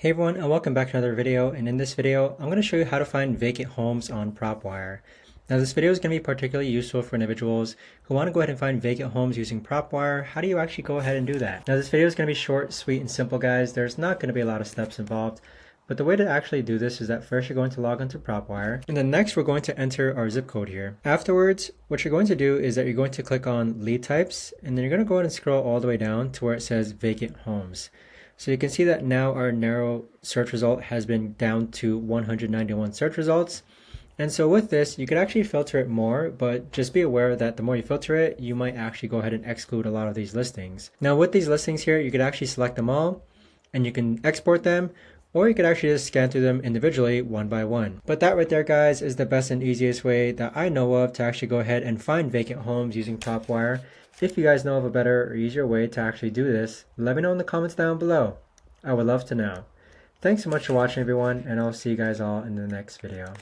Hey everyone, and welcome back to another video. And in this video, I'm going to show you how to find vacant homes on Propwire. Now this video is going to be particularly useful for individuals who want to go ahead and find vacant homes using Propwire. How do you actually go ahead and do that? Now this video is going to be short, sweet, and simple, guys. There's not going to be a lot of steps involved. But the way to actually do this is that first you're going to log into Propwire, and then next we're going to enter our zip code here. Afterwards, what you're going to do is that you're going to click on lead types, and then you're going to go ahead and scroll all the way down to where it says vacant homes. So you can see that now our narrow search result has been down to 191 search results. And so with this, you could actually filter it more, but just be aware that the more you filter it, you might actually go ahead and exclude a lot of these listings. Now with these listings here, you could actually select them all and you can export them, or you could actually just scan through them individually one by one. But that right there, guys, is the best and easiest way that I know of to actually go ahead and find vacant homes using Propwire. If you guys know of a better or easier way to actually do this, let me know in the comments down below. I would love to know. Thanks so much for watching, everyone, and I'll see you guys all in the next video.